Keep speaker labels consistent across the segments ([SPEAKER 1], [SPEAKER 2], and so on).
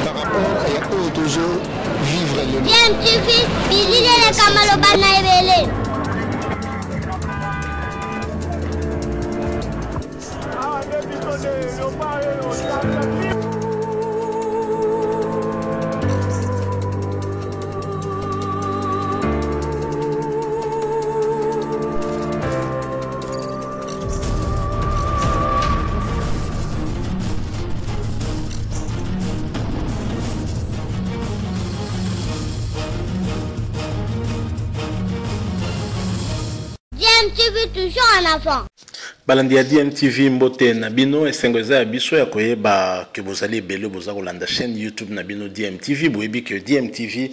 [SPEAKER 1] par rapport à eux toujours vivre le
[SPEAKER 2] DMTV, Billy le Kamalo Banaibele. DMTV toujours en avant.
[SPEAKER 3] Balandia DMTV mbote na bino esengeza ya biso ya koyeba ke bozali ebele boza kolanda chaîne YouTube na bino DMTV boyebi que DMTV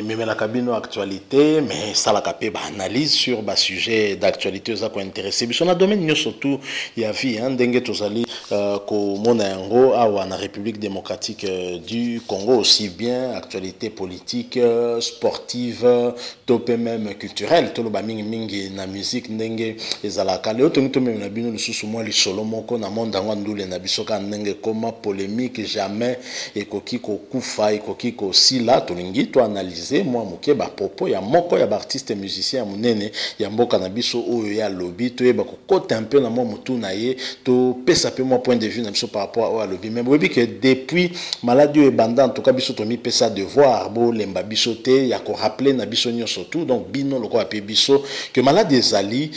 [SPEAKER 3] memelaka bino actualité mais salaka pe ba analyse sur ba sujet d'actualité za ko intéresser biso na domaine nyo surtout ya vie ndenge tozali ko mona yango awa na République démocratique du Congo aussi bien actualité politique sportive topé même culturelle to lo ba mingi na musique ndenge ezalaka leo tongi na bino lisusu mwa lisolo moko na monde ngwa ndule na biso ka ndenge koma polémique jamais ekoki kokufa ekoki kosila tolingi to analyser mwa moke ba propos ya moko ya ba artiste musicien munene ya mboka na biso oyo ya lobby to yeba kokota un peu na mwa mutu na ye to pesa pe mwa point de vue na biso par rapport à lobby même oui que depuis maladie et banda en tout cas biso to mi pesa devoir bo lemba biso te ya ko rappeler na biso nyo surtout donc bino loko ape biso que maladie ezali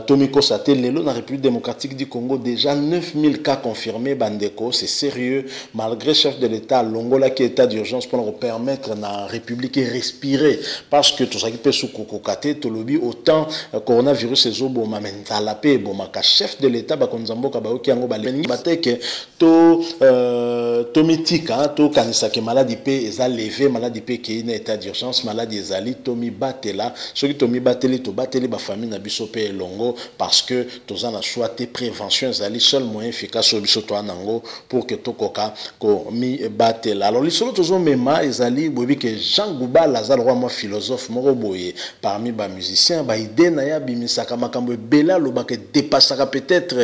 [SPEAKER 3] to mi kosate lelo na République démocratique du Congo, déjà 9000 cas confirmés, Bandeko, c'est sérieux, malgré chef de l'État, Longola qui est état d'urgence pour nous permettre à la République de respirer, parce que tout ça qui peut sous kokokate, tout lobby, autant coronavirus et zobo, ma mentala paix, bon, ma chef de l'État, bakonzambo, kabao, qui ango, baleni, bateke, to mitika, to kanisa ke maladie paix, eza levé, maladie paix qui est une état d'urgence, maladie ezali, tomi batela, ceux qui tomi bateli, to bateli, ba famille na biso paix longo, parce que tous en a choisi prévention, c'est le seul moyen efficace sur biso to anango pour que tokoka ko mi battel. Alors les solo toujours mema ezali bobi que Jean Gouba Lazare roi moi philosophe moko boye parmi ba musiciens ba idée na ya bimisaka makambo bela loba que dépassera peut-être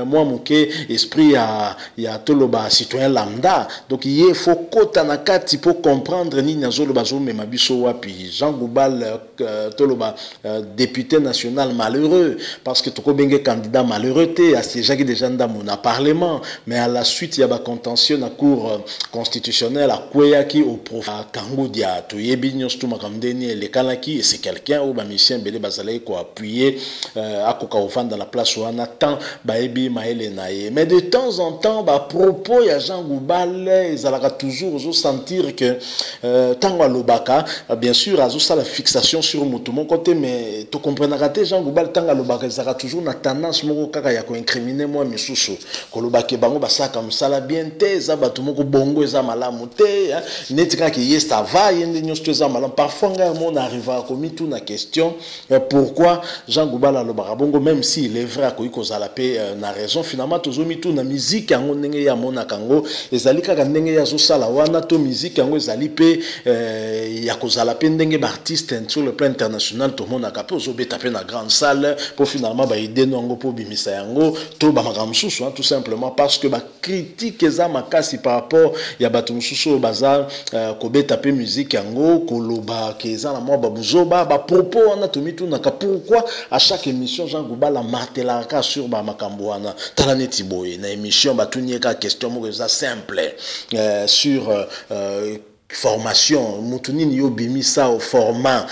[SPEAKER 3] moi moké esprit ya toloba citoyen lambda. Donc il faut kota na kati pour comprendre ni nazolo bazo mema biso wapi Jean Gouba toloba député national malheureux parce que toko benge candidat malheureux à ces gens qui déjà dans mon parlement mais à la suite il y a un contentieux dans la cour constitutionnelle à Kweyaki au prof Kangodia to yebinyo stu makamdeni le kanaki et c'est quelqu'un ou ba mission belé bazalay ko appuyer à koka ofanda dans la place où on attend baebi maele nae mais de temps en temps ba propos ya Jean Goubal ils allera toujours sentir que tango lobaka bien sûr azo ça la fixation sur mon côté mais tu comprends raté Jean Goubal tango lobaka ils allera toujours na tendance moko kaka ya ko incriminer moi misusu kolobake bango basaka musala bien te za batu moko bongo eza malamu te netika ki yes ça va yende nyosto eza malamu parfois nga mon arrive à komi tout na question pourquoi Jean Goubala lobaka bongo même si il est vrai ko ikozala pe na raison finalement tozomi tout na musique yango ndenge ya mona kango ezali kaka ndenge ya zo sala wana to musique yango ezali pe ya kozala pe ndenge ba artiste sur le plan international to mona ka pe ozobeta pe na grande salle pour finalement ba idée nongo pour bimisa yango to ba makamsusu tout simplement parce que ba critique eza makasi par rapport ya batu mususu baza kobeta pe musique yango koloba keza na mwa babuzoba ba propos wana tomitu naka pourquoi à chaque émission Jean Goubala martelaka sur ba makambo wana tala neti boye na émission batunieka question moko eza simple sur formation mutunini yo bimisa au format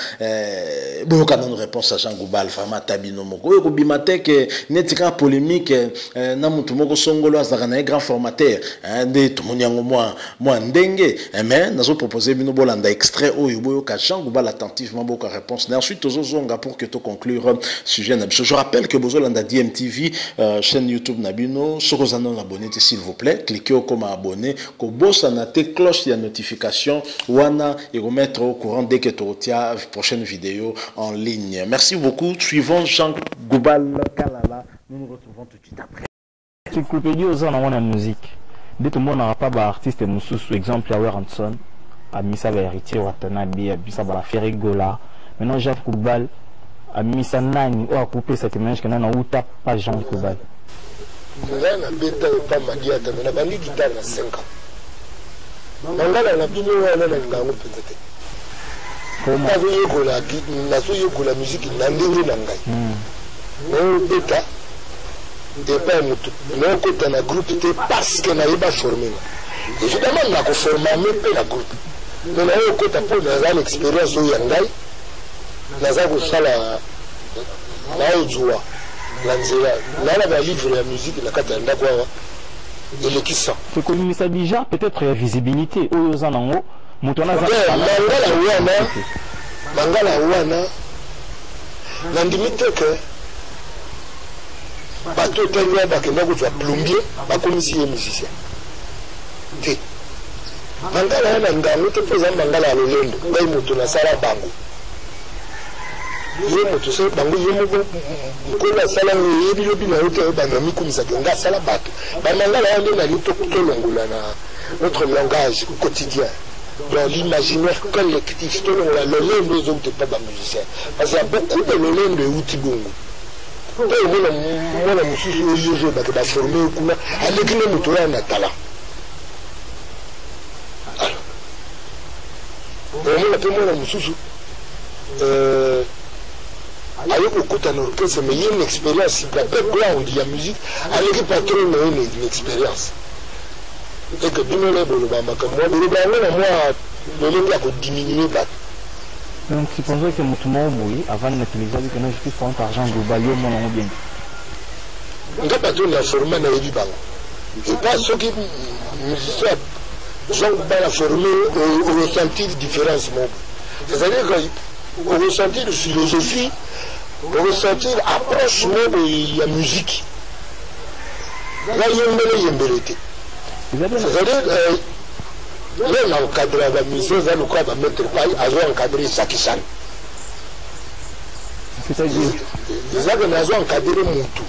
[SPEAKER 3] bon quand on réponse à Jean Goubal vraiment tabino moko ko bimate que netika polémique na mutu moko songolo azaka na grand formateur de tout monde yango moi ndenge mais nazo proposer bino bolanda extrait oyo boyo ka Jean Goubal attentivement beaucoup réponse et ensuite tozozonga pour que to conclure sujet na biso. Je rappelle que bozolanda DMTV chaîne YouTube na bino sokozana abonné s'il vous plaît cliquez au comme abonné ko bossa na te cloche ya notification wana et remettre au courant dès que tu retiens prochaine vidéo en ligne. Merci beaucoup. Suivons Jean Goubal Kalala. Nous nous retrouvons tout de suite après.
[SPEAKER 4] Encyclopédie aux gens dans la musique. Dès tout le monde n'aura pas d'artiste sous exemple à Hanson, à Missa Héritier, Watanabe, à Missa Balaferi Gola. Maintenant Jacques Goubal, à Missa Nani, ou à couper cette image que n'a pas pas Jean Goubal.
[SPEAKER 1] Pas ma diète, mais la bandit guitare à 5 ans. mangala na bino wana na ngango mpenza te nazoyekola musique na ndenge na ngai naobeta epai motu naokota na groupe te parce que nayeba forme na évidemment nakoformame mpe na groupe me naokota mpo naza na expérience oyo ya ngai naza kosala naozuwa na nzela nala balivre ya musique na kati ya ndako awa elekisa
[SPEAKER 4] kolimisa déjà peut-être ya visibilité oyo oza nango moto wana
[SPEAKER 1] mangala wana nandimi te ke bato otangi bakenda kozwa plombier bakomisi ye musicien te mangala wana ngango te mpo eza mangala ya lolendo ngai moto nasala bango ye moto so bango ye moko nkolo asala oyebi lobi na yo te oyebanga mikumisaki nga asala bato bamangala wana nde nali tolongola na notre langage quotidien dans l'imaginaire collectif tolongola lolendo ezouti mpa bamusicien parce que beaucoup de lolendo euti bongo mpe omona mosusu oyo ozoyebaka baforme kuna aleki ne moto oyo na tala omona mpe mwana mosusu ayo kokota na orchestre mais ye une expérience background ya musique aleki patron na ye une expérience eke bino le boloba makambo boloba yango na mwa lolenge ya kodiminue bato.
[SPEAKER 4] Donc supposons que motu moko boye avant natiliza que non je suis contre argent global yo mona ngo bien
[SPEAKER 1] nga patron ya forme na yebi bango epa soki musicien zongo bana formé au ressentir différence moko c'est-à-dire que au ressentir philosophie au ressentir approche moko ya musique nga yembele te c'est-à-dire le na encadre ya bamusicien eza lokola bametre pai azo encadre Jackie Chan ezake nazo encadre motu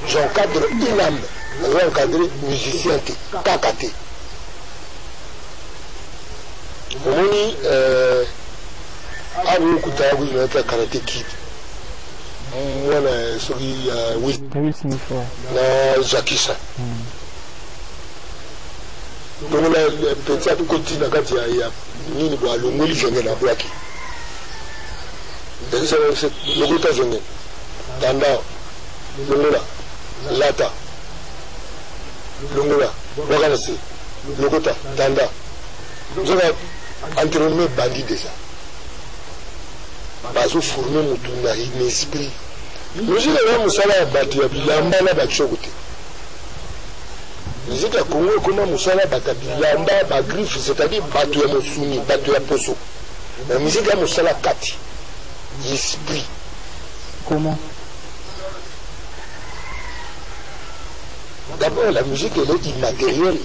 [SPEAKER 1] j'encadre une âme azo encadre musicien te kaka te omoni abu okutaya kuzinata karate kid mwana soki ya
[SPEAKER 4] Will Smith
[SPEAKER 1] na Jackie Chan donc la petit à côté na kati ya nini kwa longoli venge na blaki donc ça c'est le gota venge tanda longola lata longola wakana se le gota tanda donc entraînement bandit déjà bazo former mutu na un esprit musique ya musala ya bato ya bilamba na bachokote musique ya Congo comment musala bata bilamba ba griffe c'est-à-dire bato ya mosuni bato ya poso la musique ya musala kati esprit
[SPEAKER 4] comment
[SPEAKER 1] d'abord la musique elle est immatérielle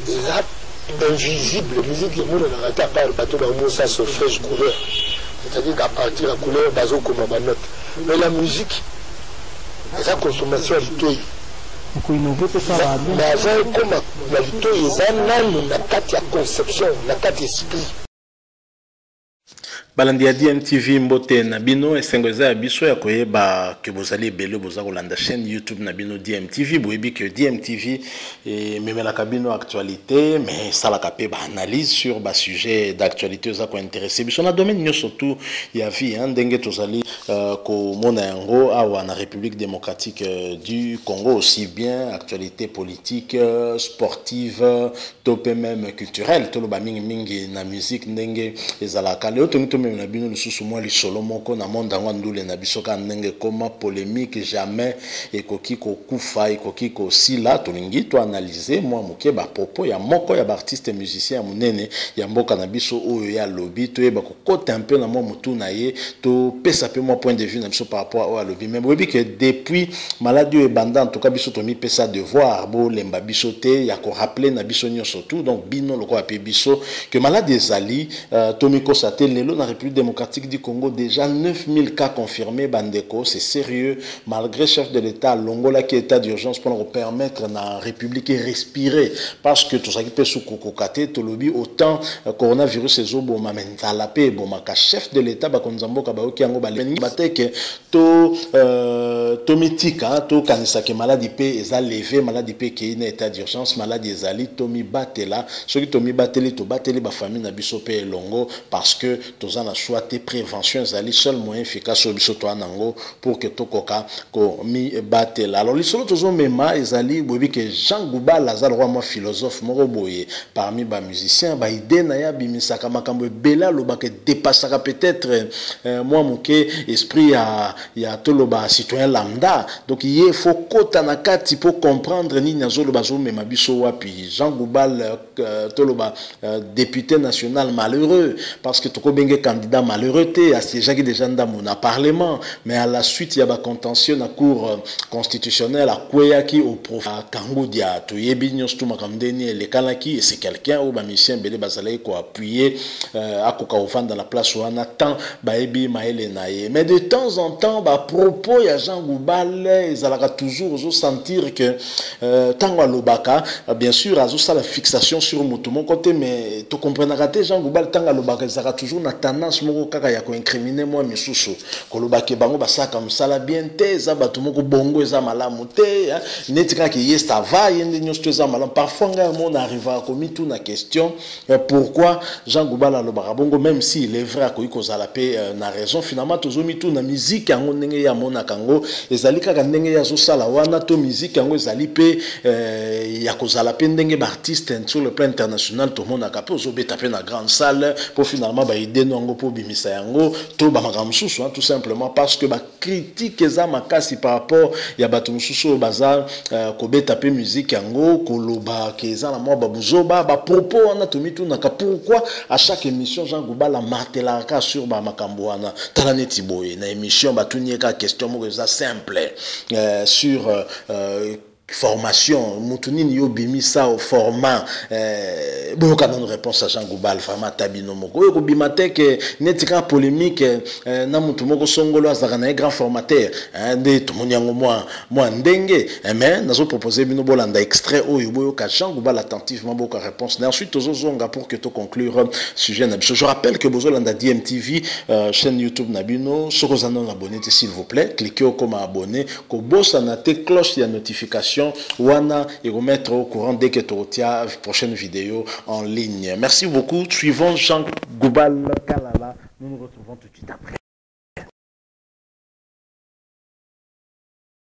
[SPEAKER 1] déjà invisible musique ya mona na ta part bato ba mosa solfège couleur c'est-à-dire qu'à partir de la couleur bazo comme ba note mais la musique eza consommation ya litoi
[SPEAKER 4] innover peut ça
[SPEAKER 1] mais eza comme na litoi eza nanu na kati ya conception na kati esprit
[SPEAKER 3] balandi ya DMTV mbote na bino esengo eza ya biso ya koyeba ke bozali ebele boza kolanda chaîne YouTube na bino DMTV boyebi ke DMTV memelaka bino actualité mais salaka pe ba analyse sur ba sujet d'actualité eza ko intéresser biso na domaine nyo surtout ya vie ndenge tozali ko mona yango awa na République démocratique du Congo aussi bien actualité politique sportive topé même culturelle toloba mingi na musique ndenge ezalaka leo même na bino lisusu mwa lisolo moko na monde ngwa ndule na biso ka ndenge koma polémique jamais ekoki kokufa ekoki kosila tolingi to analyser mwa moke ba propos ya moko ya ba artiste musicien ya munene ya mboka na biso oyo ya lobby to yeba kokota un peu na mwa mutu na ye to pesa pe mwa point de vue na biso par rapport au lobby mais boyebi que depuis maladie e banda en tout cas biso to mi pesa devoir bo lemba biso te ya ko rappeler na biso nyo surtout donc bino loko ape biso que maladie ezali to mi kosate lelo na République démocratique du Congo, déjà 9000 cas confirmés, Bandeko, c'est sérieux, malgré chef de l'État, Longola qui est état d'urgence pour nous permettre na République de respirer, parce que tout ça qui peut sous kokokate, tout lobby, autant coronavirus et zobo, ma mentalape, bon, ma chef de l'État, bakonzambo, kabaoki, ango, baleni, bateke, to mitika, to kanisake, maladie pe, eza levé, maladie pe, qui est état d'urgence, maladie ezali, tomi batela, ceux qui tomi bateli, to bateli, ba famille na biso pe longo, parce que tozan a choisi prévention, ezali seul moyen efficace sur biso to anango, pour que to koka, ko mi batela. Alors, les solos tozon mema, ezali, bobi que Jean Gouba, Lazare, roi, moi, philosophe, moro boye, parmi ba musiciens, ba idée na ya bimisaka makambo bela, lo ba que dépassera peut-être, moi, mouke, esprit ya toloba citoyen lambda. Donc il faut kota na kati pour comprendre ni nazo lo bazo mema biso wapi. Jean Goubal toloba député national malheureux parce que toko benge candidat malheureux té à siéger déjà dans mon parlement, mais à la suite il y a ba contentieux na cour constitutionnelle à Kweyaki au prof Kangodia to yebi nyos to makamdeni le kanaki et c'est quelqu'un au ba mission belé bazalé ko appuyer à koka ofan dans la place où on attend ba ebi maele naye. Mais de temps en temps ba propos ya Jean Goubal ils allera toujours sentir que tango lobaka bien sûr azo ça la fixation sur mon côté mais tu comprends raté Jean Goubal tango lobaka ils allera toujours na tendance moko kaka ya ko incriminer moi misusu ko lobaka bango ba ça comme ça la bien te za batu moko bongo eza malamu te netika ki yes ça va yende nyosto eza malamu parfois on arrive à commis tout na question pourquoi Jean Goubal lobaka bongo même si il est vrai ko ikozala pe na raison finalement tozomi tout na musique yango ndenge ya mona kango ezali kaka ndenge ya zo sala wana to musique yango ezali pe ya kozala pe ndenge ba artiste sur le plan international to mona ka pe ozobeta pe na grande salle pour finalement ba idée nango po bimisa yango to ba makamsusu tout simplement parce que ba critique eza makasi par rapport ya bato mususu baza kobeta pe musique yango koloba keza na mwa babuzoba ba propos wana to mitu na ka pourquoi à chaque émission Jean Goubal martelaka sur ba makambo wana tala neti boye na émission batunieka question moko eza simple sur formation mutunini yo bimisa au format boyoka non réponse à Jean Goubal vraiment tabino moko ko bimate que netika polémique na mutu moko songolo azaka na grand formateur nde tomonyango moi ndenge mais nazo proposer bino bolanda extrait oyo boyoka Jean Goubal attentivement boka réponse et ensuite tozozonga pour que to conclure sujet na biso. Je rappelle que bozolanda DMTV chaîne YouTube na bino soko zanon abonné s'il vous plaît cliquez comme abonné ko bossa na te cloche ya notification wana et remettre au courant dès que tu retiens prochaine vidéo en ligne. Merci beaucoup. Suivons Jean Goubal Kalala. Nous nous retrouvons tout de suite après.